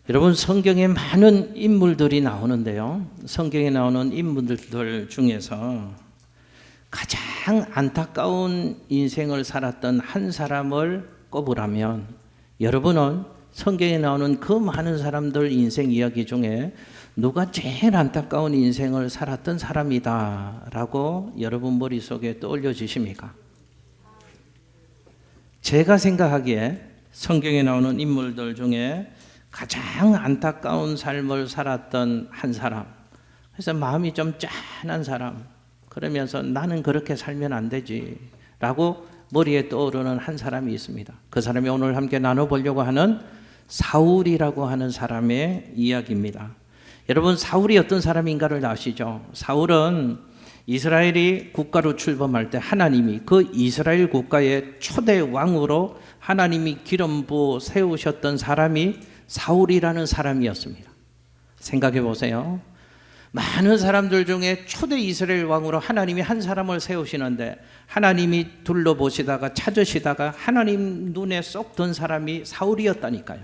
여러분, 성경에 많은 인물들이 나오는데요. 성경에 나오는 인물들 중에서 가장 안타까운 인생을 살았던 한 사람을 꼽으라면 여러분은 성경에 나오는 그 많은 사람들 인생 이야기 중에 누가 제일 안타까운 인생을 살았던 사람이다 라고 여러분 머릿속에 떠올려 주십니까? 제가 생각하기에 성경에 나오는 인물들 중에 가장 안타까운 삶을 살았던 한 사람, 그래서 마음이 좀 짠한 사람, 그러면서 나는 그렇게 살면 안 되지 라고 머리에 떠오르는 한 사람이 있습니다. 그 사람이 오늘 함께 나눠보려고 하는 사울이라고 하는 사람의 이야기입니다. 여러분, 사울이 어떤 사람인가를 아시죠? 사울은 이스라엘이 국가로 출범할 때 하나님이 그 이스라엘 국가의 초대 왕으로 하나님이 기름 부어 세우셨던 사람이 사울이라는 사람이었습니다. 생각해 보세요. 많은 사람들 중에 초대 이스라엘 왕으로 하나님이 한 사람을 세우시는데 하나님이 둘러보시다가 찾으시다가 하나님 눈에 쏙 든 사람이 사울이었다니까요.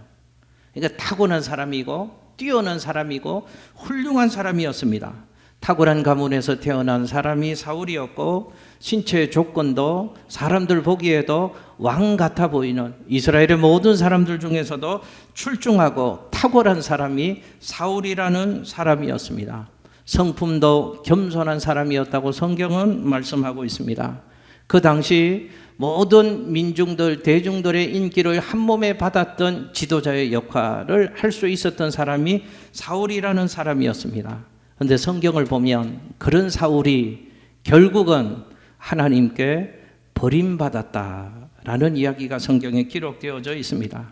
그러니까 타고난 사람이고 뛰어난 사람이고 훌륭한 사람이었습니다. 탁월한 가문에서 태어난 사람이 사울이었고 신체의 조건도 사람들 보기에도 왕 같아 보이는 이스라엘의 모든 사람들 중에서도 출중하고 탁월한 사람이 사울이라는 사람이었습니다. 성품도 겸손한 사람이었다고 성경은 말씀하고 있습니다. 그 당시 모든 민중들, 대중들의 인기를 한 몸에 받았던 지도자의 역할을 할 수 있었던 사람이 사울이라는 사람이었습니다. 그런데 성경을 보면 그런 사울이 결국은 하나님께 버림받았다라는 이야기가 성경에 기록되어져 있습니다.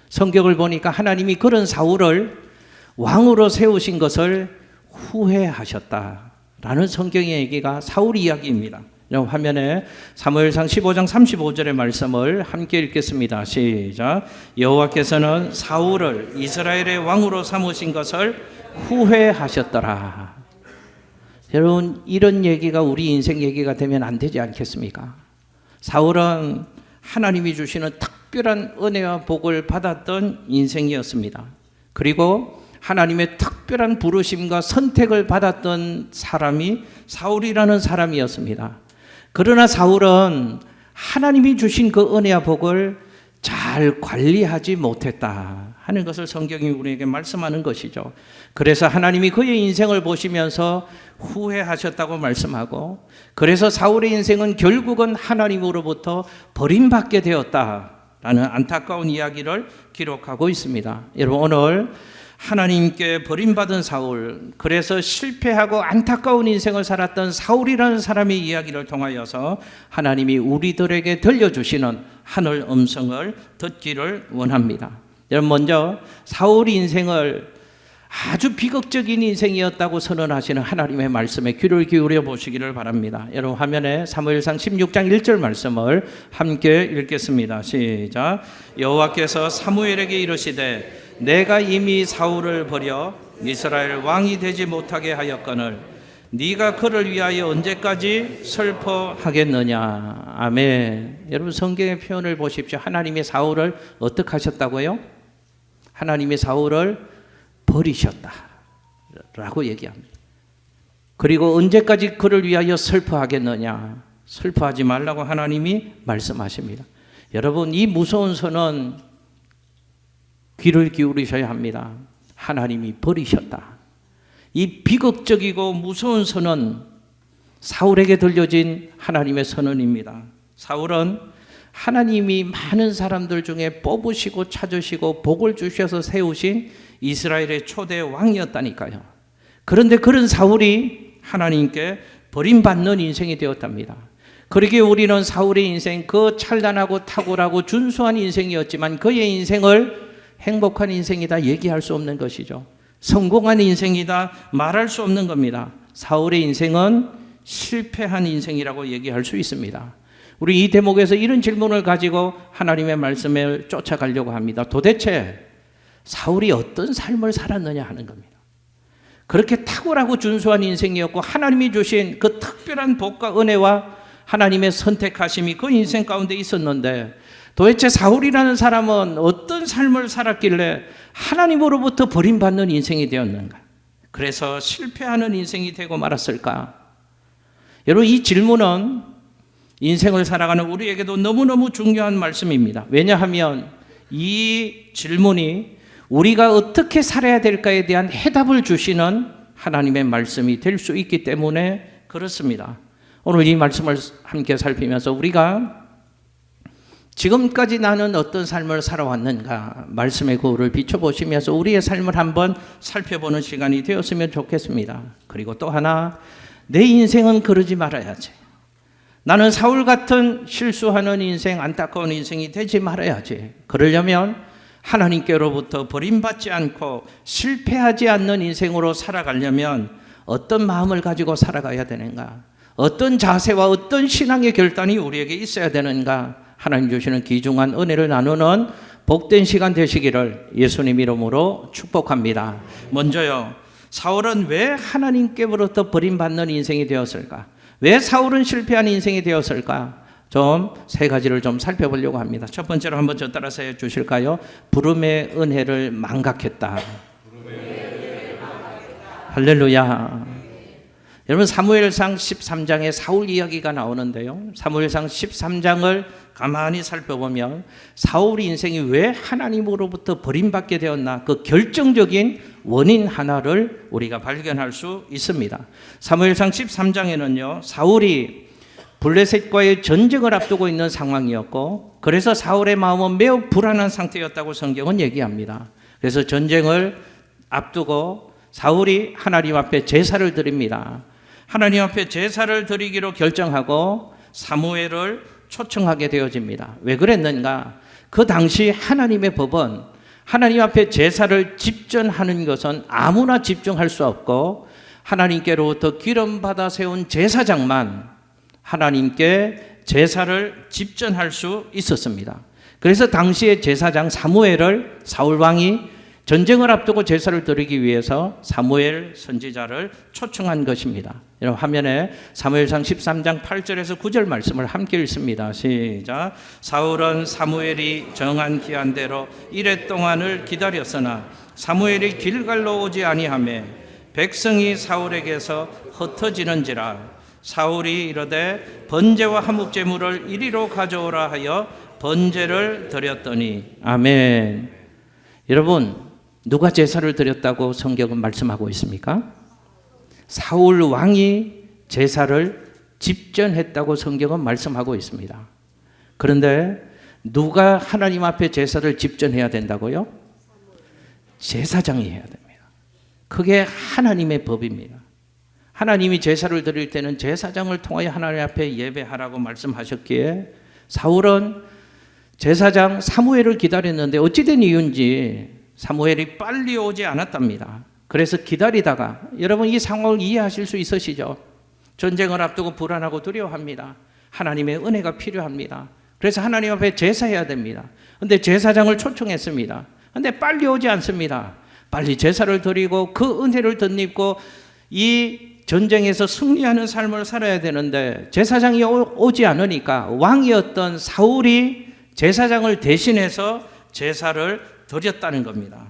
성경을 보니까 하나님이 그런 사울을 왕으로 세우신 것을 후회하셨다라는 성경의 얘기가 사울 이야기입니다. 화면에 사무엘상 15장 35절의 말씀을 함께 읽겠습니다. 시작. 여호와께서는 사울을 이스라엘의 왕으로 삼으신 것을 후회하셨더라. 여러분, 이런 얘기가 우리 인생 얘기가 되면 안 되지 않겠습니까? 사울은 하나님이 주시는 특별한 은혜와 복을 받았던 인생이었습니다. 그리고 하나님의 특별한 부르심과 선택을 받았던 사람이 사울이라는 사람이었습니다. 그러나 사울은 하나님이 주신 그 은혜와 복을 잘 관리하지 못했다 하는 것을 성경이 우리에게 말씀하는 것이죠. 그래서 하나님이 그의 인생을 보시면서 후회하셨다고 말씀하고, 그래서 사울의 인생은 결국은 하나님으로부터 버림받게 되었다라는 안타까운 이야기를 기록하고 있습니다. 여러분, 오늘 하나님께 버림받은 사울, 그래서 실패하고 안타까운 인생을 살았던 사울이라는 사람의 이야기를 통하여서 하나님이 우리들에게 들려주시는 하늘 음성을 듣기를 원합니다. 여러분, 먼저 사울의 인생을 아주 비극적인 인생이었다고 선언하시는 하나님의 말씀에 귀를 기울여 보시기를 바랍니다. 여러분, 화면에 사무엘상 16장 1절 말씀을 함께 읽겠습니다. 시작. 여호와께서 사무엘에게 이르시되 내가 이미 사울을 버려 이스라엘 왕이 되지 못하게 하였거늘 네가 그를 위하여 언제까지 슬퍼하겠느냐. 아멘. 여러분, 성경의 표현을 보십시오. 하나님이 사울을 어떻게 하셨다고요? 하나님이 사울을 버리셨다 라고 얘기합니다. 그리고 언제까지 그를 위하여 슬퍼하겠느냐. 슬퍼하지 말라고 하나님이 말씀하십니다. 여러분, 이 무서운 선언 귀를 기울이셔야 합니다. 하나님이 버리셨다. 이 비극적이고 무서운 선언, 사울에게 들려진 하나님의 선언입니다. 사울은 하나님이 많은 사람들 중에 뽑으시고 찾으시고 복을 주셔서 세우신 이스라엘의 초대 왕이었다니까요. 그런데 그런 사울이 하나님께 버림받는 인생이 되었답니다. 그러기에 우리는 사울의 인생, 그 찬란하고 탁월하고 준수한 인생이었지만 그의 인생을 행복한 인생이다 얘기할 수 없는 것이죠. 성공한 인생이다 말할 수 없는 겁니다. 사울의 인생은 실패한 인생이라고 얘기할 수 있습니다. 우리 이 대목에서 이런 질문을 가지고 하나님의 말씀을 쫓아가려고 합니다. 도대체 사울이 어떤 삶을 살았느냐 하는 겁니다. 그렇게 탁월하고 준수한 인생이었고 하나님이 주신 그 특별한 복과 은혜와 하나님의 선택하심이 그 인생 가운데 있었는데 도대체 사울이라는 사람은 어떤 삶을 살았길래 하나님으로부터 버림받는 인생이 되었는가? 그래서 실패하는 인생이 되고 말았을까? 여러분, 이 질문은 인생을 살아가는 우리에게도 너무너무 중요한 말씀입니다. 왜냐하면 이 질문이 우리가 어떻게 살아야 될까에 대한 해답을 주시는 하나님의 말씀이 될 수 있기 때문에 그렇습니다. 오늘 이 말씀을 함께 살피면서 우리가 지금까지 나는 어떤 삶을 살아왔는가, 말씀의 거울을 비춰보시면서 우리의 삶을 한번 살펴보는 시간이 되었으면 좋겠습니다. 그리고 또 하나, 내 인생은 그러지 말아야지. 나는 사울 같은 실수하는 인생, 안타까운 인생이 되지 말아야지. 그러려면 하나님께로부터 버림받지 않고 실패하지 않는 인생으로 살아가려면 어떤 마음을 가지고 살아가야 되는가? 어떤 자세와 어떤 신앙의 결단이 우리에게 있어야 되는가? 하나님 주시는 귀중한 은혜를 나누는 복된 시간 되시기를 예수님 이름으로 축복합니다. 먼저요, 사울은 왜 하나님께로부터 버림받는 인생이 되었을까? 왜 사울은 실패한 인생이 되었을까? 좀 세 가지를 좀 살펴보려고 합니다. 첫 번째로 한번 저 따라서 해 주실까요? 부름의 은혜를 망각했다. 할렐루야. 여러분, 사무엘상 13장에 사울 이야기가 나오는데요, 사무엘상 13장을 가만히 살펴보면 사울의 인생이 왜 하나님으로부터 버림받게 되었나, 그 결정적인 원인 하나를 우리가 발견할 수 있습니다. 사무엘상 13장에는요, 사울이 블레셋과의 전쟁을 앞두고 있는 상황이었고, 그래서 사울의 마음은 매우 불안한 상태였다고 성경은 얘기합니다. 그래서 전쟁을 앞두고 사울이 하나님 앞에 제사를 드립니다. 하나님 앞에 제사를 드리기로 결정하고 사무엘을 초청하게 되어집니다. 왜 그랬는가? 그 당시 하나님의 법은 하나님 앞에 제사를 집전하는 것은 아무나 집중할 수 없고, 하나님께로부터 기름 받아 세운 제사장만 하나님께 제사를 집전할 수 있었습니다. 그래서 당시의 제사장 사무엘을 사울 왕이 전쟁을 앞두고 제사를 드리기 위해서 사무엘 선지자를 초청한 것입니다. 여러분, 화면에 사무엘상 13장 8절에서 9절 말씀을 함께 읽습니다. 시작. 사울은 사무엘이 정한 기한대로 이레 동안을 기다렸으나 사무엘이 길갈로 오지 아니하매 백성이 사울에게서 흩어지는지라. 사울이 이르되 번제와 화목제물을 이리로 가져오라 하여 번제를 드렸더니. 아멘. 여러분, 누가 제사를 드렸다고 성경은 말씀하고 있습니까? 사울 왕이 제사를 집전했다고 성경은 말씀하고 있습니다. 그런데 누가 하나님 앞에 제사를 집전해야 된다고요? 제사장이 해야 됩니다. 그게 하나님의 법입니다. 하나님이 제사를 드릴 때는 제사장을 통하여 하나님 앞에 예배하라고 말씀하셨기에 사울은 제사장 사무엘을 기다렸는데 어찌된 이유인지 사무엘이 빨리 오지 않았답니다. 그래서 기다리다가, 여러분 이 상황을 이해하실 수 있으시죠? 전쟁을 앞두고 불안하고 두려워합니다. 하나님의 은혜가 필요합니다. 그래서 하나님 앞에 제사해야 됩니다. 그런데 제사장을 초청했습니다. 그런데 빨리 오지 않습니다. 빨리 제사를 드리고 그 은혜를 덧입고 이 전쟁에서 승리하는 삶을 살아야 되는데 제사장이 오지 않으니까 왕이었던 사울이 제사장을 대신해서 제사를 드렸다는 겁니다.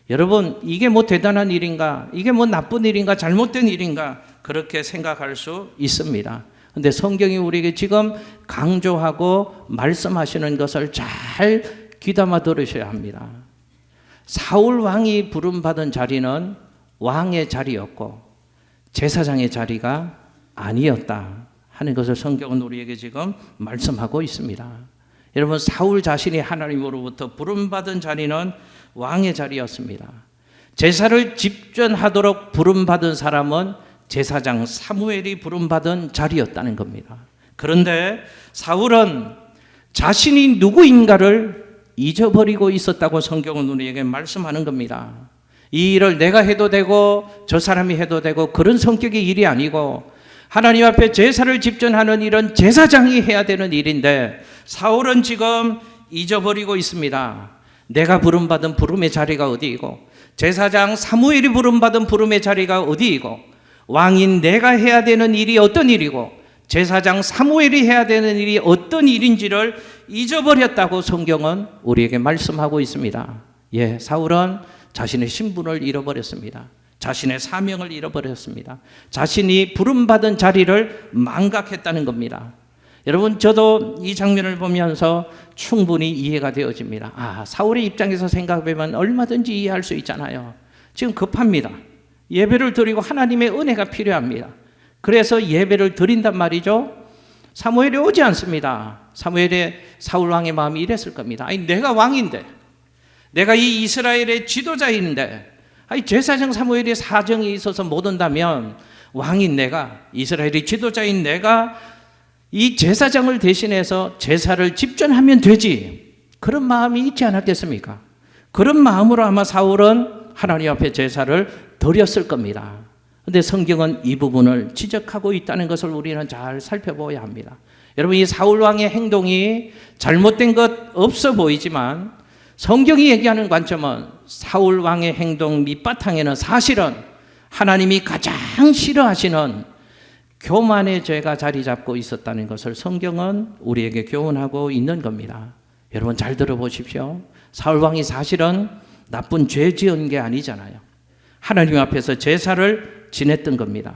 여러분, 이게 뭐 대단한 일인가? 이게 뭐 나쁜 일인가? 잘못된 일인가? 그렇게 생각할 수 있습니다. 그런데 성경이 우리에게 지금 강조하고 말씀하시는 것을 잘 귀담아 들으셔야 합니다. 사울 왕이 부름받은 자리는 왕의 자리였고 제사장의 자리가 아니었다 하는 것을 성경은 우리에게 지금 말씀하고 있습니다. 여러분, 사울 자신이 하나님으로부터 부름받은 자리는 왕의 자리였습니다. 제사를 집전하도록 부름받은 사람은 제사장 사무엘이 부름받은 자리였다는 겁니다. 그런데 사울은 자신이 누구인가를 잊어버리고 있었다고 성경은 우리에게 말씀하는 겁니다. 이 일을 내가 해도 되고 저 사람이 해도 되고 그런 성격의 일이 아니고 하나님 앞에 제사를 집전하는 일은 제사장이 해야 되는 일인데 사울은 지금 잊어버리고 있습니다. 내가 부름받은 부름의 자리가 어디이고 제사장 사무엘이 부름받은 부름의 자리가 어디이고 왕인 내가 해야 되는 일이 어떤 일이고 제사장 사무엘이 해야 되는 일이 어떤 일인지를 잊어버렸다고 성경은 우리에게 말씀하고 있습니다. 예, 사울은 자신의 신분을 잃어버렸습니다. 자신의 사명을 잃어버렸습니다. 자신이 부름받은 자리를 망각했다는 겁니다. 여러분, 저도 이 장면을 보면서 충분히 이해가 되어집니다. 아, 사울의 입장에서 생각해보면 얼마든지 이해할 수 있잖아요. 지금 급합니다. 예배를 드리고 하나님의 은혜가 필요합니다. 그래서 예배를 드린단 말이죠. 사무엘이 오지 않습니다. 사울 왕의 마음이 이랬을 겁니다. 아니, 내가 왕인데, 내가 이 이스라엘의 지도자인데, 아니, 제사장 사무엘이 사정이 있어서 못 온다면 왕인 내가, 이스라엘의 지도자인 내가 이 제사장을 대신해서 제사를 집전하면 되지. 그런 마음이 있지 않았겠습니까? 그런 마음으로 아마 사울은 하나님 앞에 제사를 드렸을 겁니다. 그런데 성경은 이 부분을 지적하고 있다는 것을 우리는 잘 살펴봐야 합니다. 여러분, 이 사울 왕의 행동이 잘못된 것 없어 보이지만 성경이 얘기하는 관점은 사울 왕의 행동 밑바탕에는 사실은 하나님이 가장 싫어하시는 교만의 죄가 자리 잡고 있었다는 것을 성경은 우리에게 교훈하고 있는 겁니다. 여러분, 잘 들어보십시오. 사울 왕이 사실은 나쁜 죄 지은 게 아니잖아요. 하나님 앞에서 제사를 지냈던 겁니다.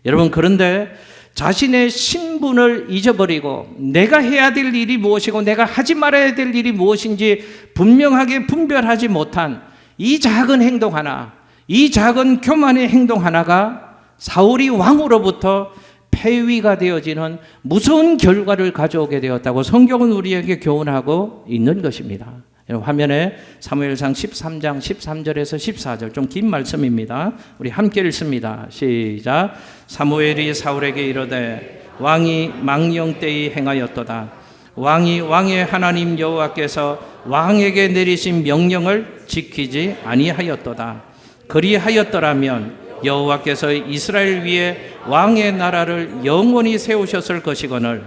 여러분, 그런데 자신의 신분을 잊어버리고 내가 해야 될 일이 무엇이고 내가 하지 말아야 될 일이 무엇인지 분명하게 분별하지 못한 이 작은 행동 하나, 이 작은 교만의 행동 하나가 사울이 왕으로부터 폐위가 되어지는 무서운 결과를 가져오게 되었다고 성경은 우리에게 교훈하고 있는 것입니다. 화면에 사무엘상 13장 13절에서 14절, 좀 긴 말씀입니다. 우리 함께 읽습니다. 시작. 사무엘이 사울에게 이르되 왕이 망령되이 행하였도다. 왕이 왕의 하나님 여호와께서 왕에게 내리신 명령을 지키지 아니하였도다. 그리하였더라면 여호와께서 이스라엘 위에 왕의 나라를 영원히 세우셨을 것이거늘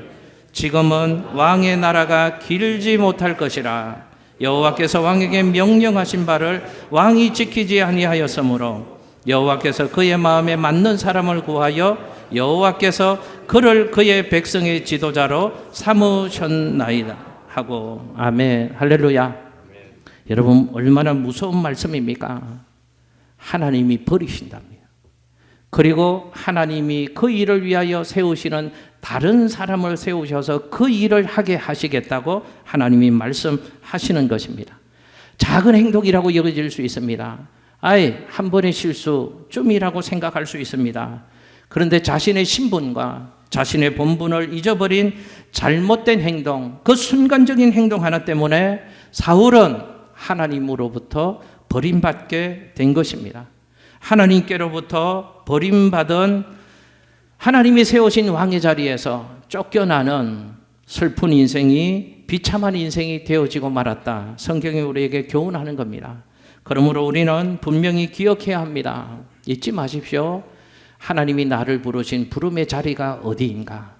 지금은 왕의 나라가 길지 못할 것이라. 여호와께서 왕에게 명령하신 바를 왕이 지키지 아니하였으므로 여호와께서 그의 마음에 맞는 사람을 구하여 여호와께서 그를 그의 백성의 지도자로 삼으셨나이다 하고. 아멘, 할렐루야. 여러분, 얼마나 무서운 말씀입니까? 하나님이 버리신답니다. 그리고 하나님이 그 일을 위하여 세우시는 다른 사람을 세우셔서 그 일을 하게 하시겠다고 하나님이 말씀하시는 것입니다. 작은 행동이라고 여겨질 수 있습니다. 한 번의 실수 좀이라고 생각할 수 있습니다. 그런데 자신의 신분과 자신의 본분을 잊어버린 잘못된 행동, 그 순간적인 행동 하나 때문에 사울은 하나님으로부터 버림받게 된 것입니다. 하나님께로부터 버림받은, 하나님이 세우신 왕의 자리에서 쫓겨나는 슬픈 인생이 비참한 인생이 되어지고 말았다. 성경이 우리에게 교훈하는 겁니다. 그러므로 우리는 분명히 기억해야 합니다. 잊지 마십시오. 하나님이 나를 부르신 부름의 자리가 어디인가?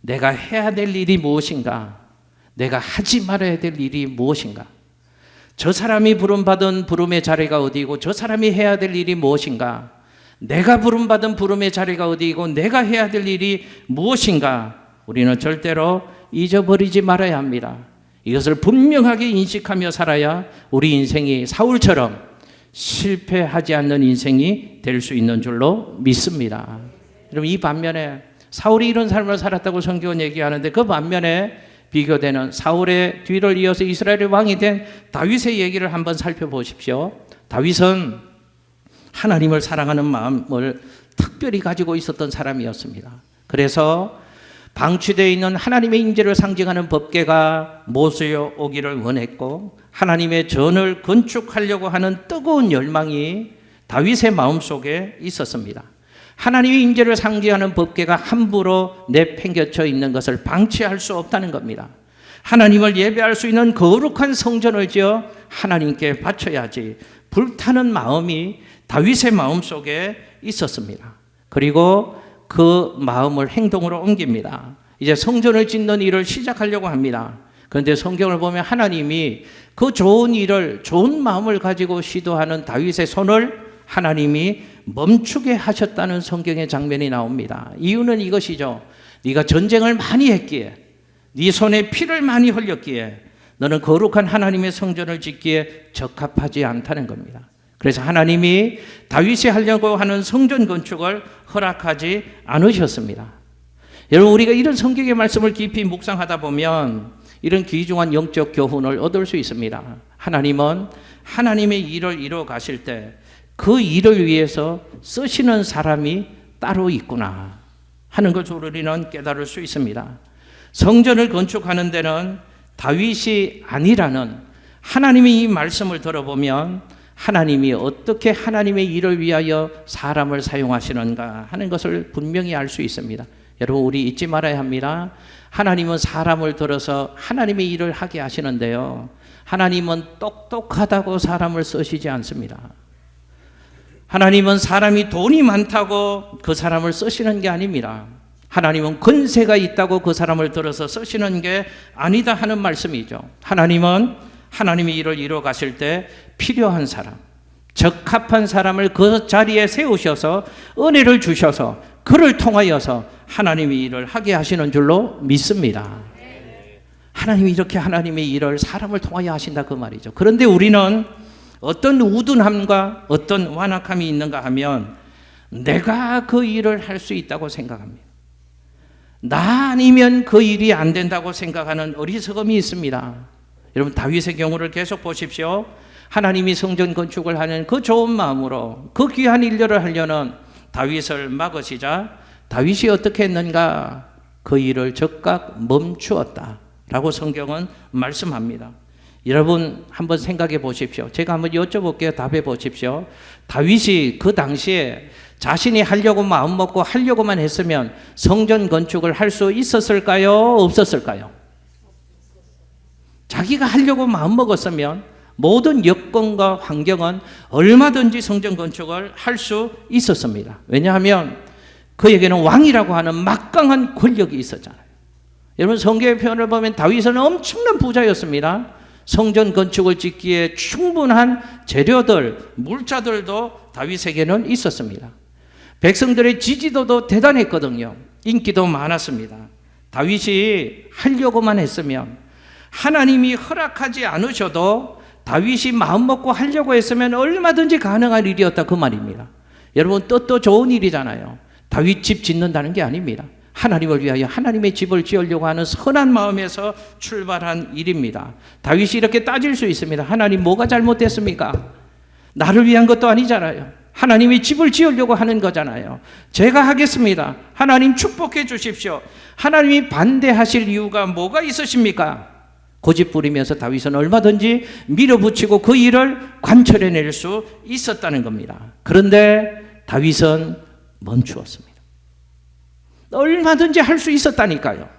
내가 해야 될 일이 무엇인가? 내가 하지 말아야 될 일이 무엇인가? 저 사람이 부름받은 부름의 자리가 어디이고 저 사람이 해야 될 일이 무엇인가? 내가 부름받은 부름의 자리가 어디이고 내가 해야 될 일이 무엇인가? 우리는 절대로 잊어버리지 말아야 합니다. 이것을 분명하게 인식하며 살아야 우리 인생이 사울처럼 실패하지 않는 인생이 될 수 있는 줄로 믿습니다. 여러분, 이 반면에 사울이 이런 삶을 살았다고 성경은 얘기하는데 그 반면에 비교되는 사울의 뒤를 이어서 이스라엘의 왕이 된 다윗의 얘기를 한번 살펴보십시오. 다윗은 하나님을 사랑하는 마음을 특별히 가지고 있었던 사람이었습니다. 그래서 방치되어 있는 하나님의 인재를 상징하는 법궤가 모수에 오기를 원했고 하나님의 전을 건축하려고 하는 뜨거운 열망이 다윗의 마음속에 있었습니다. 하나님의 인재를 상징하는 법궤가 함부로 내팽개쳐 있는 것을 방치할 수 없다는 겁니다. 하나님을 예배할 수 있는 거룩한 성전을 지어 하나님께 바쳐야지. 불타는 마음이 다윗의 마음속에 있었습니다. 그리고 그 마음을 행동으로 옮깁니다. 이제 성전을 짓는 일을 시작하려고 합니다. 그런데 성경을 보면 하나님이 그 좋은 일을, 좋은 마음을 가지고 시도하는 다윗의 손을 하나님이 멈추게 하셨다는 성경의 장면이 나옵니다. 이유는 이것이죠. 네가 전쟁을 많이 했기에, 네 손에 피를 많이 흘렸기에 너는 거룩한 하나님의 성전을 짓기에 적합하지 않다는 겁니다. 그래서 하나님이 다윗이 하려고 하는 성전 건축을 허락하지 않으셨습니다. 여러분, 우리가 이런 성경의 말씀을 깊이 묵상하다 보면 이런 귀중한 영적 교훈을 얻을 수 있습니다. 하나님은 하나님의 일을 이루어 가실 때 그 일을 위해서 쓰시는 사람이 따로 있구나 하는 것을 우리는 깨달을 수 있습니다. 성전을 건축하는 데는 다윗이 아니라는 하나님의 이 말씀을 들어보면 하나님이 어떻게 하나님의 일을 위하여 사람을 사용하시는가 하는 것을 분명히 알 수 있습니다. 여러분, 우리 잊지 말아야 합니다. 하나님은 사람을 들어서 하나님의 일을 하게 하시는데요, 하나님은 똑똑하다고 사람을 쓰시지 않습니다. 하나님은 사람이 돈이 많다고 그 사람을 쓰시는 게 아닙니다. 하나님은 권세가 있다고 그 사람을 들어서 쓰시는 게 아니다 하는 말씀이죠. 하나님은 하나님의 일을 이루어 가실 때 필요한 사람, 적합한 사람을 그 자리에 세우셔서 은혜를 주셔서 그를 통하여서 하나님의 일을 하게 하시는 줄로 믿습니다. 하나님이 이렇게 하나님의 일을 사람을 통하여 하신다 그 말이죠. 그런데 우리는 어떤 우둔함과 어떤 완악함이 있는가 하면 내가 그 일을 할 수 있다고 생각합니다. 나 아니면 그 일이 안 된다고 생각하는 어리석음이 있습니다. 여러분, 다윗의 경우를 계속 보십시오. 하나님이 성전 건축을 하는 그 좋은 마음으로 그 귀한 일들을 하려는 다윗을 막으시자 다윗이 어떻게 했는가? 그 일을 즉각 멈추었다 라고 성경은 말씀합니다. 여러분, 한번 생각해 보십시오. 제가 한번 여쭤볼게요. 답해 보십시오. 다윗이 그 당시에 자신이 하려고 마음먹고 하려고만 했으면 성전 건축을 할 수 있었을까요? 없었을까요? 자기가 하려고 마음먹었으면 모든 여건과 환경은 얼마든지 성전 건축을 할 수 있었습니다. 왜냐하면 그에게는 왕이라고 하는 막강한 권력이 있었잖아요. 여러분, 성경의 표현을 보면 다윗은 엄청난 부자였습니다. 성전 건축을 짓기에 충분한 재료들, 물자들도 다윗에게는 있었습니다. 백성들의 지지도도 대단했거든요. 인기도 많았습니다. 다윗이 하려고만 했으면, 하나님이 허락하지 않으셔도 다윗이 마음먹고 하려고 했으면 얼마든지 가능한 일이었다 그 말입니다. 여러분, 뜻도 좋은 일이잖아요. 다윗 집 짓는다는 게 아닙니다. 하나님을 위하여 하나님의 집을 지으려고 하는 선한 마음에서 출발한 일입니다. 다윗이 이렇게 따질 수 있습니다. 하나님, 뭐가 잘못됐습니까? 나를 위한 것도 아니잖아요. 하나님의 집을 지으려고 하는 거잖아요. 제가 하겠습니다. 하나님 축복해 주십시오. 하나님이 반대하실 이유가 뭐가 있으십니까? 고집 부리면서 다윗은 얼마든지 밀어붙이고 그 일을 관철해낼 수 있었다는 겁니다. 그런데 다윗은 멈추었습니다. 얼마든지 할 수 있었다니까요.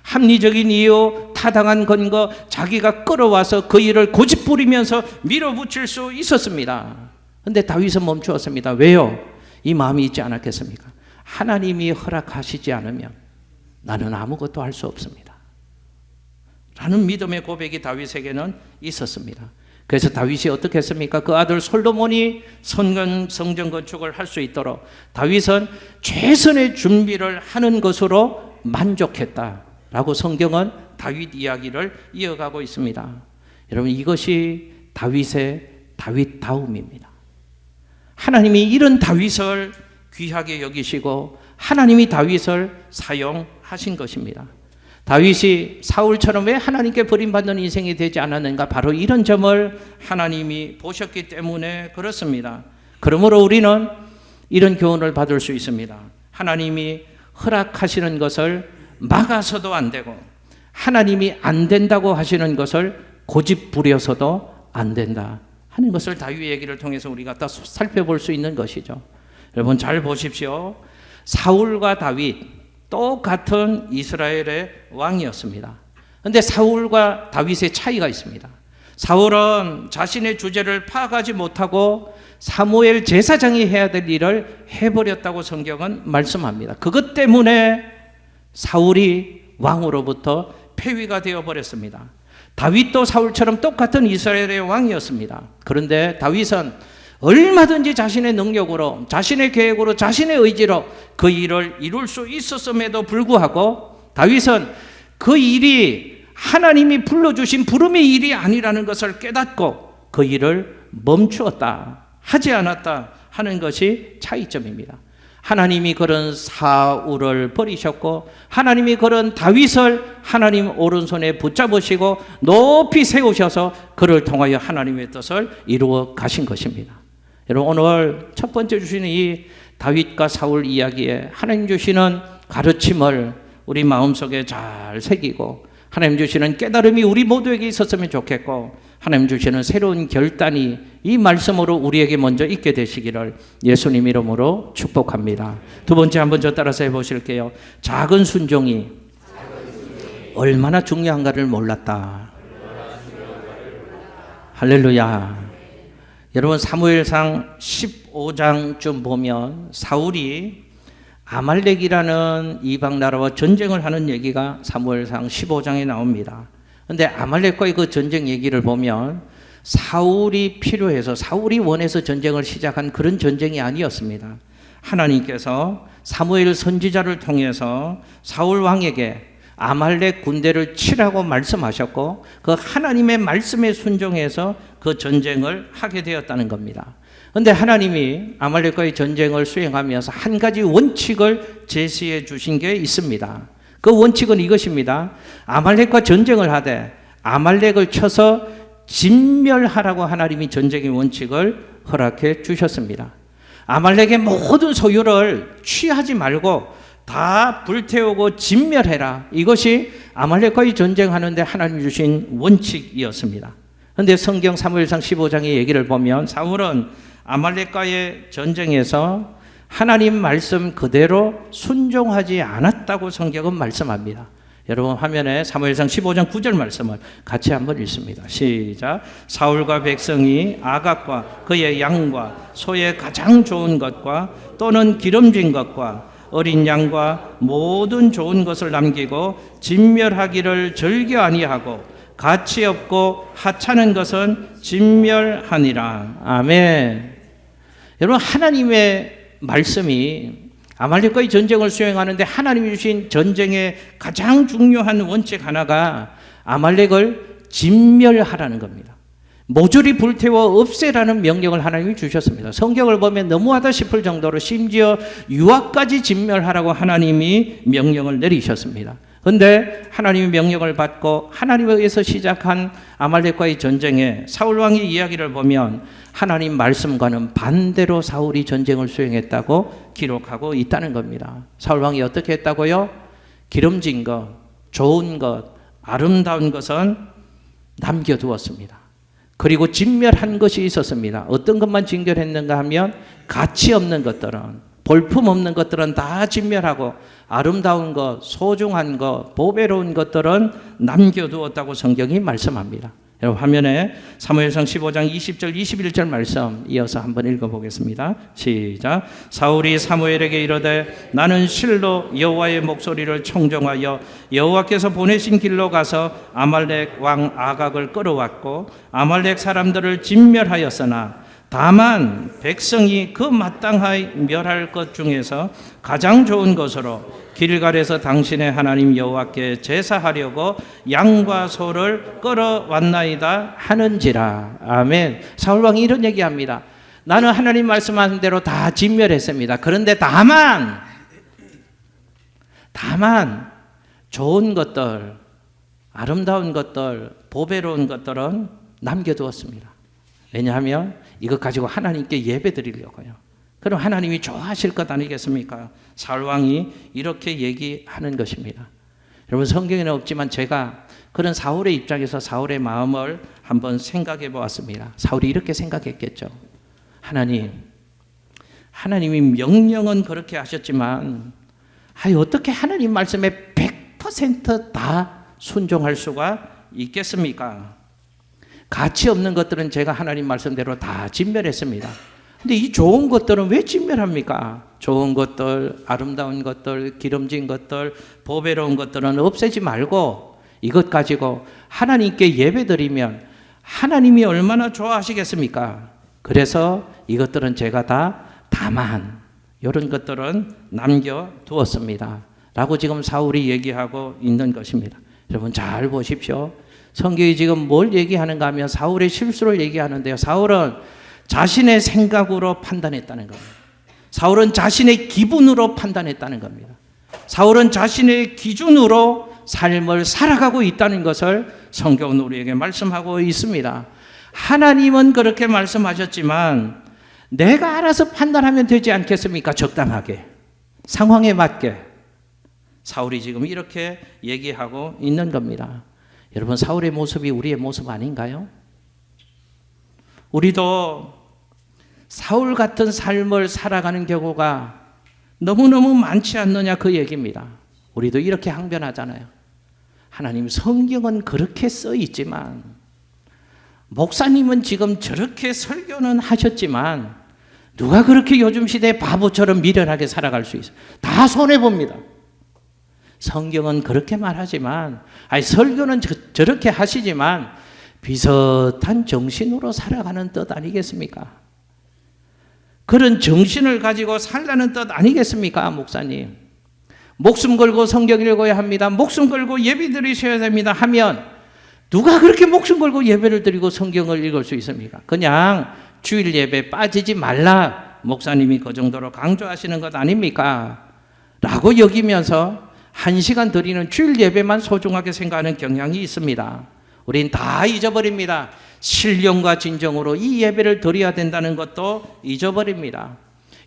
합리적인 이유, 타당한 근거, 자기가 끌어와서 그 일을 고집 부리면서 밀어붙일 수 있었습니다. 그런데 다윗은 멈추었습니다. 왜요? 이 마음이 있지 않았겠습니까? 하나님이 허락하시지 않으면 나는 아무것도 할 수 없습니다 라는 믿음의 고백이 다윗에게는 있었습니다. 그래서 다윗이 어떻게 했습니까? 그 아들 솔로몬이 성전 건축을 할 수 있도록 다윗은 최선의 준비를 하는 것으로 만족했다라고 성경은 다윗 이야기를 이어가고 있습니다. 여러분, 이것이 다윗의 다윗다움입니다. 하나님이 이런 다윗을 귀하게 여기시고 하나님이 다윗을 사용하신 것입니다. 다윗이 사울처럼 왜 하나님께 버림받는 인생이 되지 않았는가? 바로 이런 점을 하나님이 보셨기 때문에 그렇습니다. 그러므로 우리는 이런 교훈을 받을 수 있습니다. 하나님이 허락하시는 것을 막아서도 안 되고, 하나님이 안 된다고 하시는 것을 고집 부려서도 안 된다 하는 것을 다윗 얘기를 통해서 우리가 다 살펴볼 수 있는 것이죠. 여러분, 잘 보십시오. 사울과 다윗 똑같은 이스라엘의 왕이었습니다. 그런데 사울과 다윗의 차이가 있습니다. 사울은 자신의 주제를 파악하지 못하고 사무엘 제사장이 해야 될 일을 해버렸다고 성경은 말씀합니다. 그것 때문에 사울이 왕으로부터 폐위가 되어버렸습니다. 다윗도 사울처럼 똑같은 이스라엘의 왕이었습니다. 그런데 다윗은 얼마든지 자신의 능력으로, 자신의 계획으로, 자신의 의지로 그 일을 이룰 수 있었음에도 불구하고 다윗은 그 일이 하나님이 불러주신 부름의 일이 아니라는 것을 깨닫고 그 일을 멈추었다, 하지 않았다 하는 것이 차이점입니다. 하나님이 그런 사울을 버리셨고 하나님이 그런 다윗을 하나님 오른손에 붙잡으시고 높이 세우셔서 그를 통하여 하나님의 뜻을 이루어 가신 것입니다. 여러분, 오늘 첫 번째 주시는 이 다윗과 사울 이야기에 하나님 주시는 가르침을 우리 마음속에 잘 새기고 하나님 주시는 깨달음이 우리 모두에게 있었으면 좋겠고 하나님 주시는 새로운 결단이 이 말씀으로 우리에게 먼저 있게 되시기를 예수님 이름으로 축복합니다. 두 번째 한번 저 따라서 해보실게요. 작은 순종이 얼마나 중요한가를 몰랐다. 할렐루야. 여러분, 사무엘상 15장쯤 보면 사울이 아말렉이라는 이방 나라와 전쟁을 하는 얘기가 사무엘상 15장에 나옵니다. 그런데 아말렉과의 그 전쟁 얘기를 보면 사울이 필요해서, 사울이 원해서 전쟁을 시작한 그런 전쟁이 아니었습니다. 하나님께서 사무엘 선지자를 통해서 사울 왕에게 아말렉 군대를 치라고 말씀하셨고 그 하나님의 말씀에 순종해서 그 전쟁을 하게 되었다는 겁니다. 그런데 하나님이 아말렉과의 전쟁을 수행하면서 한 가지 원칙을 제시해 주신 게 있습니다. 그 원칙은 이것입니다. 아말렉과 전쟁을 하되 아말렉을 쳐서 진멸하라고 하나님이 전쟁의 원칙을 허락해 주셨습니다. 아말렉의 모든 소유를 취하지 말고 다 불태우고 진멸해라. 이것이 아말렉과의 전쟁하는데 하나님 주신 원칙이었습니다. 그런데 성경 사무엘상 15장의 얘기를 보면 사울은 아말렉과의 전쟁에서 하나님 말씀 그대로 순종하지 않았다고 성경은 말씀합니다. 여러분, 화면에 사무엘상 15장 9절 말씀을 같이 한번 읽습니다. 시작. 사울과 백성이 아각과 그의 양과 소의 가장 좋은 것과 또는 기름진 것과 어린 양과 모든 좋은 것을 남기고 진멸하기를 즐겨 아니하고 가치 없고 하찮은 것은 진멸하니라. 아멘. 여러분, 하나님의 말씀이 아말렉과의 전쟁을 수행하는데 하나님이 주신 전쟁의 가장 중요한 원칙 하나가 아말렉을 진멸하라는 겁니다. 모조리 불태워 없애라는 명령을 하나님이 주셨습니다. 성경을 보면 너무하다 싶을 정도로 심지어 유아까지 진멸하라고 하나님이 명령을 내리셨습니다. 그런데 하나님의 명령을 받고 하나님에 의해서 시작한 아말렉과의 전쟁에 사울 왕의 이야기를 보면 하나님 말씀과는 반대로 사울이 전쟁을 수행했다고 기록하고 있다는 겁니다. 사울 왕이 어떻게 했다고요? 기름진 것, 좋은 것, 아름다운 것은 남겨두었습니다. 그리고 진멸한 것이 있었습니다. 어떤 것만 진멸했는가 하면 가치 없는 것들은, 볼품 없는 것들은 다 진멸하고 아름다운 것, 소중한 것, 보배로운 것들은 남겨두었다고 성경이 말씀합니다. 여러분, 화면에 사무엘상 15장 20절 21절 말씀 이어서 한번 읽어보겠습니다. 시작. 사울이 사무엘에게 이르되 나는 실로 여호와의 목소리를 청종하여 여호와께서 보내신 길로 가서 아말렉 왕 아각을 끌어왔고 아말렉 사람들을 진멸하였으나 다만 백성이 그 마땅하게 멸할 것 중에서 가장 좋은 것으로 길갈에서 당신의 하나님 여호와께 제사하려고 양과 소를 끌어왔나이다 하는지라. 아멘. 사울 왕이 이런 얘기합니다. 나는 하나님 말씀하신 대로 다 진멸했습니다. 그런데 다만 좋은 것들, 아름다운 것들, 보배로운 것들은 남겨두었습니다. 왜냐하면 이것 가지고 하나님께 예배 드리려고요. 그럼 하나님이 좋아하실 것 아니겠습니까? 사울 왕이 이렇게 얘기하는 것입니다. 여러분, 성경에는 없지만 제가 그런 사울의 입장에서 사울의 마음을 한번 생각해 보았습니다. 사울이 이렇게 생각했겠죠. 하나님이 명령은 그렇게 하셨지만 어떻게 하나님 말씀에 100% 순종할 수가 있겠습니까? 가치 없는 것들은 제가 하나님 말씀대로 다 진멸했습니다. 근데 이 좋은 것들은 왜 진멸합니까? 좋은 것들, 아름다운 것들, 기름진 것들, 보배로운 것들은 없애지 말고 이것 가지고 하나님께 예배드리면 하나님이 얼마나 좋아하시겠습니까? 그래서 이것들은 제가 다 다만 이런 것들은 남겨두었습니다 라고 지금 사울이 얘기하고 있는 것입니다. 여러분 잘 보십시오. 성경이 지금 뭘 얘기하는가 하면 사울의 실수를 얘기하는데요. 사울은 자신의 생각으로 판단했다는 겁니다. 사울은 자신의 기분으로 판단했다는 겁니다. 사울은 자신의 기준으로 삶을 살아가고 있다는 것을 성경은 우리에게 말씀하고 있습니다. 하나님은 그렇게 말씀하셨지만 내가 알아서 판단하면 되지 않겠습니까? 적당하게, 상황에 맞게. 사울이 지금 이렇게 얘기하고 있는 겁니다. 여러분 사울의 모습이 우리의 모습 아닌가요? 우리도 사울 같은 삶을 살아가는 경우가 너무너무 많지 않느냐 그 얘기입니다. 우리도 이렇게 항변하잖아요. 하나님 성경은 그렇게 써 있지만 목사님은 지금 저렇게 설교는 하셨지만 누가 그렇게 요즘 시대에 바보처럼 미련하게 살아갈 수 있어요? 다 손해봅니다. 성경은 그렇게 말하지만 설교는 저렇게 하시지만 비슷한 정신으로 살아가는 뜻 아니겠습니까? 그런 정신을 가지고 살라는 뜻 아니겠습니까? 목사님 목숨 걸고 성경 읽어야 합니다, 목숨 걸고 예배 드리셔야 됩니다 하면 누가 그렇게 목숨 걸고 예배를 드리고 성경을 읽을 수 있습니까? 그냥 주일 예배 빠지지 말라 목사님이 그 정도로 강조하시는 것 아닙니까? 라고 여기면서 1시간 드리는 주일 예배만 소중하게 생각하는 경향이 있습니다. 우린 다 잊어버립니다. 신령과 진정으로 이 예배를 드려야 된다는 것도 잊어버립니다.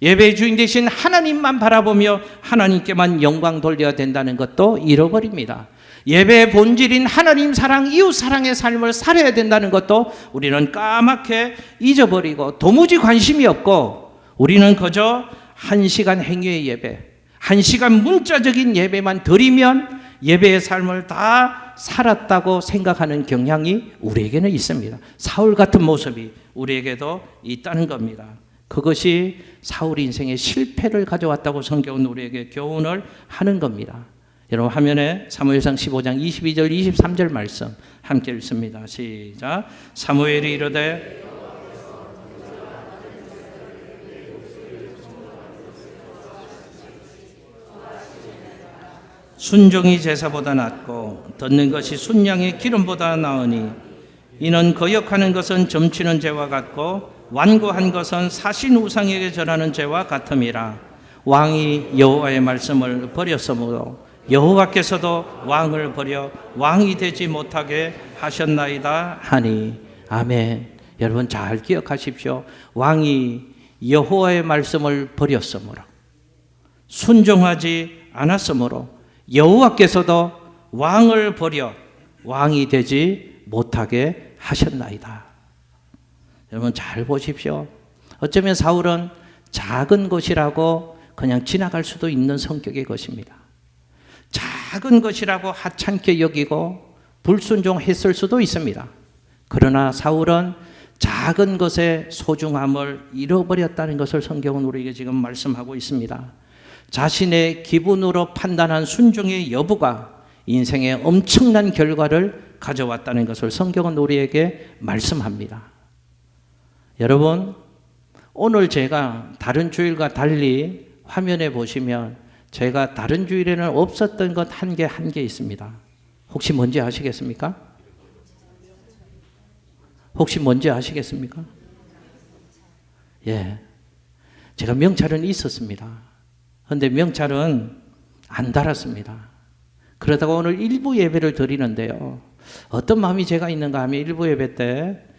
예배의 주인 되신 하나님만 바라보며 하나님께만 영광 돌려야 된다는 것도 잃어버립니다. 예배의 본질인 하나님 사랑, 이웃 사랑의 삶을 살아야 된다는 것도 우리는 까맣게 잊어버리고 도무지 관심이 없고 우리는 그저 1시간 행위의 예배, 1시간 문자적인 예배만 드리면 예배의 삶을 다 살았다고 생각하는 경향이 우리에게는 있습니다. 사울 같은 모습이 우리에게도 있다는 겁니다. 그것이 사울 인생의 실패를 가져왔다고 성경은 우리에게 교훈을 하는 겁니다. 여러분 화면에 사무엘상 15장 22절 23절 말씀 함께 읽습니다. 시작. 사무엘이 이르되 순종이 제사보다 낫고 듣는 것이 순양의 기름보다 나으니 이는 거역하는 것은 점치는 죄와 같고 완고한 것은 사신 우상에게 절하는 죄와 같음이라. 왕이 여호와의 말씀을 버렸으므로 여호와께서도 왕을 버려 왕이 되지 못하게 하셨나이다 하니. 아멘. 여러분 잘 기억하십시오. 왕이 여호와의 말씀을 버렸으므로 순종하지 않았으므로 여호와께서도 왕을 버려 왕이 되지 못하게 하셨나이다. 여러분 잘 보십시오. 어쩌면 사울은 작은 것이라고 그냥 지나갈 수도 있는 성격의 것입니다. 작은 것이라고 하찮게 여기고 불순종했을 수도 있습니다. 그러나 사울은 작은 것의 소중함을 잃어버렸다는 것을 성경은 우리에게 지금 말씀하고 있습니다. 자신의 기분으로 판단한 순종의 여부가 인생에 엄청난 결과를 가져왔다는 것을 성경은 우리에게 말씀합니다. 여러분, 오늘 제가 다른 주일과 달리 화면에 보시면 제가 다른 주일에는 없었던 것 한 개 있습니다. 혹시 뭔지 아시겠습니까? 혹시 뭔지 아시겠습니까? 예, 제가 명찰은 있었습니다. 그런데 명찰은 안 달았습니다. 그러다가 오늘 일부 예배를 드리는데요. 어떤 마음이 제가 있는가 하면 일부 예배 때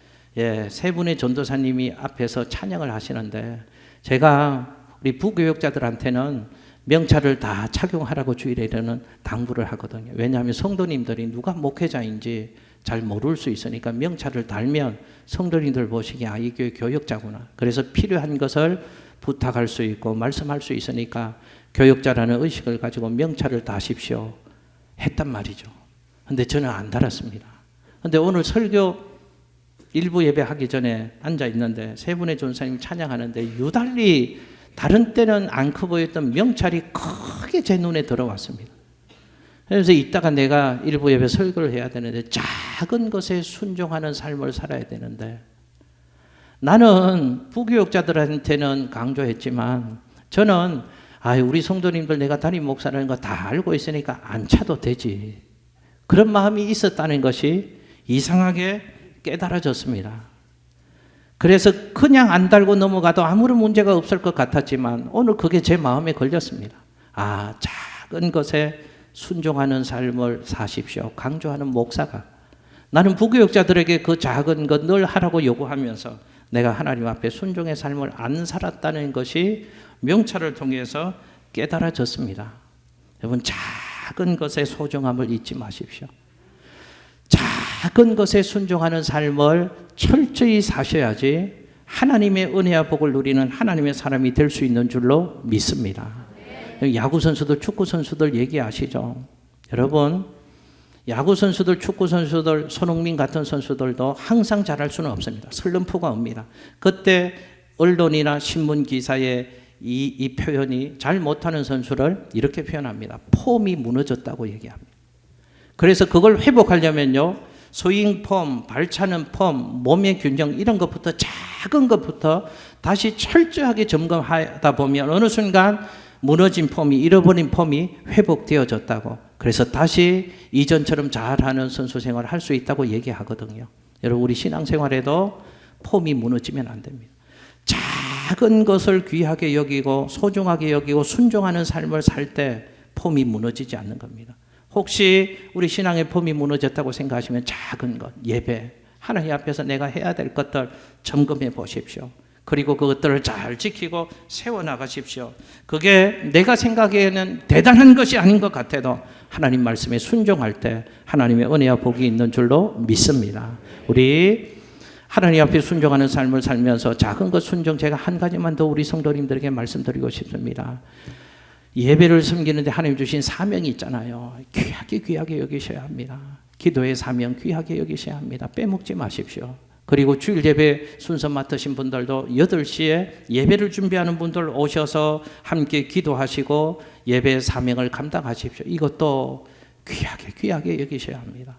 세 분의 전도사님이 앞에서 찬양을 하시는데 제가 우리 부교역자들한테는 명찰을 다 착용하라고 주일에는 당부를 하거든요. 왜냐하면 성도님들이 누가 목회자인지 잘 모를 수 있으니까 명찰을 달면 성도님들 보시기에 이 교회 교역자구나. 그래서 필요한 것을 부탁할 수 있고 말씀할 수 있으니까 교역자라는 의식을 가지고 명찰을 다십시오 했단 말이죠. 근데 저는 안 달았습니다. 근데 오늘 설교 일부 예배 하기 전에 앉아 있는데 세 분의 전사님 찬양하는데 유달리 다른 때는 안 커 보였던 명찰이 크게 제 눈에 들어왔습니다. 그래서 이따가 내가 일부 예배 설교를 해야 되는데 작은 것에 순종하는 삶을 살아야 되는데 나는 부교육자들한테는 강조했지만 저는 우리 성도님들 내가 담임 목사라는 거 다 알고 있으니까 안 차도 되지. 그런 마음이 있었다는 것이 이상하게 깨달아졌습니다. 그래서 그냥 안 달고 넘어가도 아무런 문제가 없을 것 같았지만 오늘 그게 제 마음에 걸렸습니다. 작은 것에 순종하는 삶을 사십시오. 강조하는 목사가. 나는 부교육자들에게 그 작은 것 늘 하라고 요구하면서 내가 하나님 앞에 순종의 삶을 안 살았다는 것이 명찰을 통해서 깨달아졌습니다. 여러분, 작은 것의 소중함을 잊지 마십시오. 작은 것에 순종하는 삶을 철저히 사셔야지 하나님의 은혜와 복을 누리는 하나님의 사람이 될 수 있는 줄로 믿습니다. 야구 선수들, 축구 선수들 얘기하시죠. 여러분, 야구 선수들, 축구 선수들, 손흥민 같은 선수들도 항상 잘할 수는 없습니다. 슬럼프가 옵니다. 그때 언론이나 신문 기사에 이 표현이 잘 못하는 선수를 이렇게 표현합니다. 폼이 무너졌다고 얘기합니다. 그래서 그걸 회복하려면요, 스윙 폼, 발차는 폼, 몸의 균형 이런 것부터 작은 것부터 다시 철저하게 점검하다 보면 어느 순간 무너진 폼이, 잃어버린 폼이 회복되어졌다고. 그래서 다시 이전처럼 잘하는 선수 생활을 할 수 있다고 얘기하거든요. 여러분, 우리 신앙생활에도 폼이 무너지면 안 됩니다. 작은 것을 귀하게 여기고 소중하게 여기고 순종하는 삶을 살 때 폼이 무너지지 않는 겁니다. 혹시 우리 신앙의 폼이 무너졌다고 생각하시면 작은 것, 예배, 하나님 앞에서 내가 해야 될 것들 점검해 보십시오. 그리고 그것들을 잘 지키고 세워나가십시오. 그게 내가 생각에는 대단한 것이 아닌 것 같아도 하나님 말씀에 순종할 때 하나님의 은혜와 복이 있는 줄로 믿습니다. 우리 하나님 앞에 순종하는 삶을 살면서 작은 것 순종, 제가 한 가지만 더 우리 성도님들에게 말씀드리고 싶습니다. 예배를 섬기는데 하나님 주신 사명이 있잖아요. 귀하게 여기셔야 합니다. 기도의 사명 귀하게 여기셔야 합니다. 빼먹지 마십시오. 그리고 주일 예배 순서 맡으신 분들도 8시에 예배를 준비하는 분들 오셔서 함께 기도하시고 예배 사명을 감당하십시오. 이것도 귀하게 여기셔야 합니다.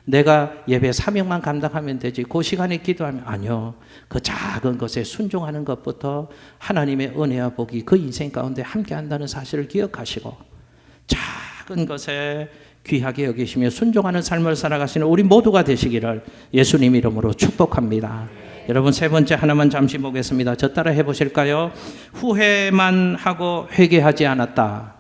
내가 예배 사명만 감당하면 되지 그 시간에 기도하면 아니요. 그 작은 것에 순종하는 것부터 하나님의 은혜와 복이 그 인생 가운데 함께 한다는 사실을 기억하시고 작은 것에 귀하게 여기시며 순종하는 삶을 살아가시는 우리 모두가 되시기를 예수님 이름으로 축복합니다. 여러분, 세 번째 하나만 잠시 보겠습니다. 저 따라 해보실까요? 후회만 하고 회개하지 않았다.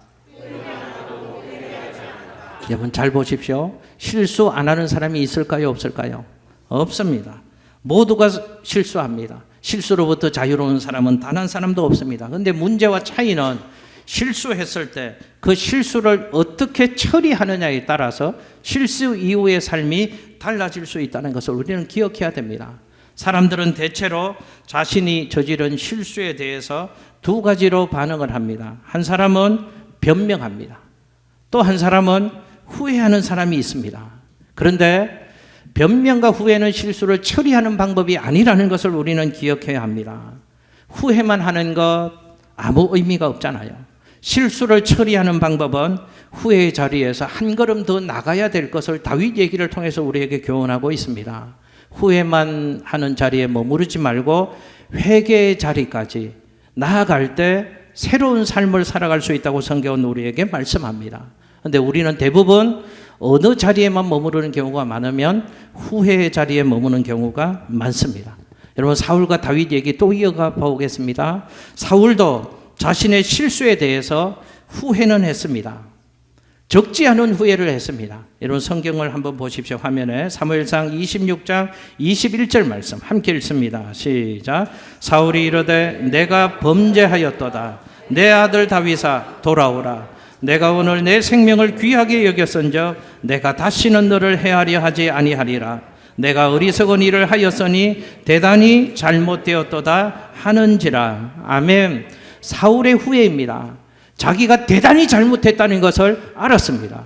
여러분 잘 보십시오. 실수 안 하는 사람이 있을까요? 없을까요? 없습니다. 모두가 실수합니다. 실수로부터 자유로운 사람은 단 한 사람도 없습니다. 그런데 문제와 차이는 실수했을 때 그 실수를 어떻게 처리하느냐에 따라서 실수 이후의 삶이 달라질 수 있다는 것을 우리는 기억해야 됩니다. 사람들은 대체로 자신이 저지른 실수에 대해서 두 가지로 반응을 합니다. 한 사람은 변명합니다. 또 한 사람은 후회하는 사람이 있습니다. 그런데 변명과 후회는 실수를 처리하는 방법이 아니라는 것을 우리는 기억해야 합니다. 후회만 하는 것 아무 의미가 없잖아요. 실수를 처리하는 방법은 후회의 자리에서 한 걸음 더 나가야 될 것을 다윗 얘기를 통해서 우리에게 교훈하고 있습니다. 후회만 하는 자리에 머무르지 말고 회개의 자리까지 나아갈 때 새로운 삶을 살아갈 수 있다고 성경은 우리에게 말씀합니다. 그런데 우리는 대부분 어느 자리에만 머무르는 경우가 많으면 후회의 자리에 머무는 경우가 많습니다. 여러분, 사울과 다윗 얘기 또 이어가 보겠습니다. 사울도 자신의 실수에 대해서 후회는 했습니다. 적지 않은 후회를 했습니다. 여러분, 성경을 한번 보십시오. 화면에 사무엘상 26장 21절 말씀 함께 읽습니다. 시작. 사울이 이르되 내가 범죄하였도다. 내 아들 다윗아 돌아오라. 내가 오늘 내 생명을 귀하게 여겼은즉 내가 다시는 너를 해하려 하지 아니하리라. 내가 어리석은 일을 하였으니 대단히 잘못되었도다 하는지라. 아멘. 사울의 후회입니다. 자기가 대단히 잘못했다는 것을 알았습니다.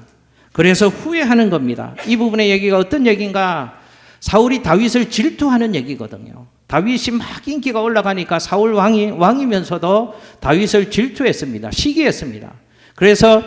그래서 후회하는 겁니다. 이 부분의 얘기가 어떤 얘기인가? 사울이 다윗을 질투하는 얘기거든요. 다윗이 막 인기가 올라가니까 사울 왕이면서도 다윗을 질투했습니다. 시기했습니다. 그래서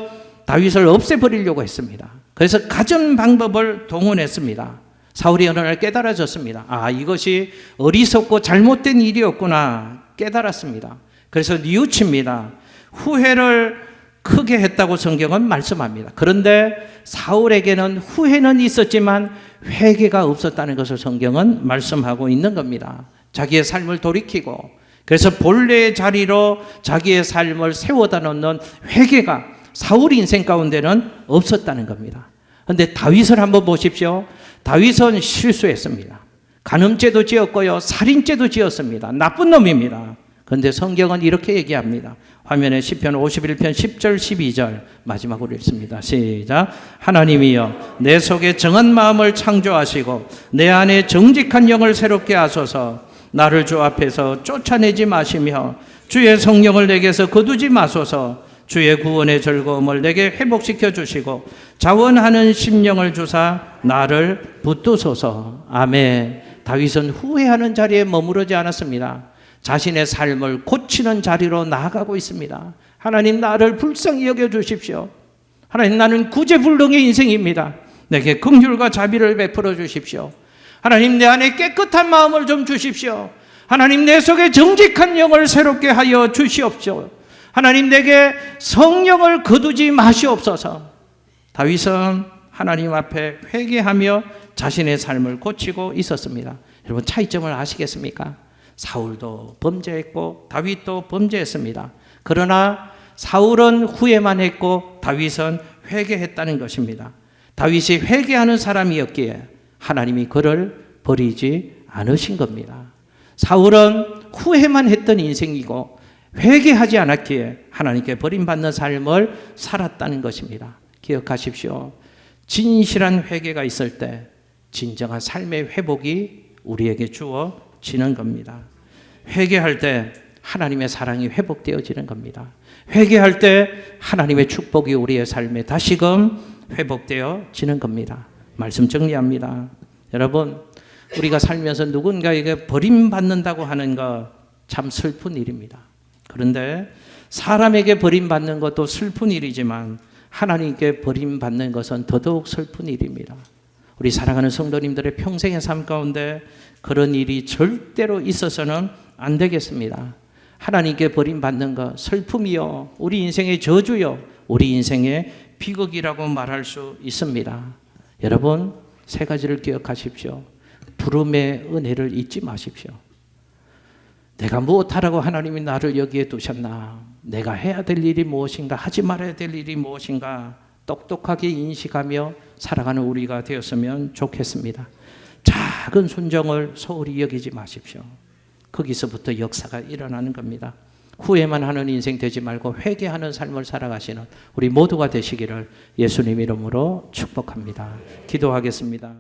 다윗을 없애버리려고 했습니다. 그래서 가전 방법을 동원했습니다. 사울이 어느 날 깨달아졌습니다. 아, 이것이 어리석고 잘못된 일이었구나 깨달았습니다. 그래서 뉘우칩니다. 후회를 크게 했다고 성경은 말씀합니다. 그런데 사울에게는 후회는 있었지만 회개가 없었다는 것을 성경은 말씀하고 있는 겁니다. 자기의 삶을 돌이키고 그래서 본래의 자리로 자기의 삶을 세워다 놓는 회개가 사울 인생 가운데는 없었다는 겁니다. 그런데 다윗을 한번 보십시오. 다윗은 실수했습니다. 간음죄도 지었고요, 살인죄도 지었습니다. 나쁜 놈입니다. 그런데 성경은 이렇게 얘기합니다. 화면에 시편 51편 10절 12절 마지막으로 읽습니다. 시작. 하나님이여 내 속에 정한 마음을 창조하시고 내 안에 정직한 영을 새롭게 하소서. 나를 주 앞에서 쫓아내지 마시며 주의 성령을 내게서 거두지 마소서. 주의 구원의 즐거움을 내게 회복시켜 주시고 자원하는 심령을 주사 나를 붙드소서. 아멘. 다윗은 후회하는 자리에 머무르지 않았습니다. 자신의 삶을 고치는 자리로 나아가고 있습니다. 하나님, 나를 불쌍히 여겨 주십시오. 하나님, 나는 구제불능의 인생입니다. 내게 긍휼과 자비를 베풀어 주십시오. 하나님, 내 안에 깨끗한 마음을 좀 주십시오. 하나님, 내 속에 정직한 영을 새롭게 하여 주시옵소서. 하나님, 내게 성령을 거두지 마시옵소서. 다윗은 하나님 앞에 회개하며 자신의 삶을 고치고 있었습니다. 여러분, 차이점을 아시겠습니까? 사울도 범죄했고 다윗도 범죄했습니다. 그러나 사울은 후회만 했고 다윗은 회개했다는 것입니다. 다윗이 회개하는 사람이었기에 하나님이 그를 버리지 않으신 겁니다. 사울은 후회만 했던 인생이고 회개하지 않았기에 하나님께 버림받는 삶을 살았다는 것입니다. 기억하십시오. 진실한 회개가 있을 때 진정한 삶의 회복이 우리에게 주어지는 겁니다. 회개할 때 하나님의 사랑이 회복되어지는 겁니다. 회개할 때 하나님의 축복이 우리의 삶에 다시금 회복되어지는 겁니다. 말씀 정리합니다. 여러분, 우리가 살면서 누군가에게 버림받는다고 하는 거 참 슬픈 일입니다. 그런데 사람에게 버림받는 것도 슬픈 일이지만 하나님께 버림받는 것은 더더욱 슬픈 일입니다. 우리 사랑하는 성도님들의 평생의 삶 가운데 그런 일이 절대로 있어서는 안 되겠습니다. 하나님께 버림받는 것 슬픔이요, 우리 인생의 저주요, 우리 인생의 비극이라고 말할 수 있습니다. 여러분, 세 가지를 기억하십시오. 부름의 은혜를 잊지 마십시오. 내가 무엇하라고 하나님이 나를 여기에 두셨나? 내가 해야 될 일이 무엇인가? 하지 말아야 될 일이 무엇인가? 똑똑하게 인식하며 살아가는 우리가 되었으면 좋겠습니다. 작은 순종을 소홀히 여기지 마십시오. 거기서부터 역사가 일어나는 겁니다. 후회만 하는 인생 되지 말고 회개하는 삶을 살아가시는 우리 모두가 되시기를 예수님 이름으로 축복합니다. 기도하겠습니다.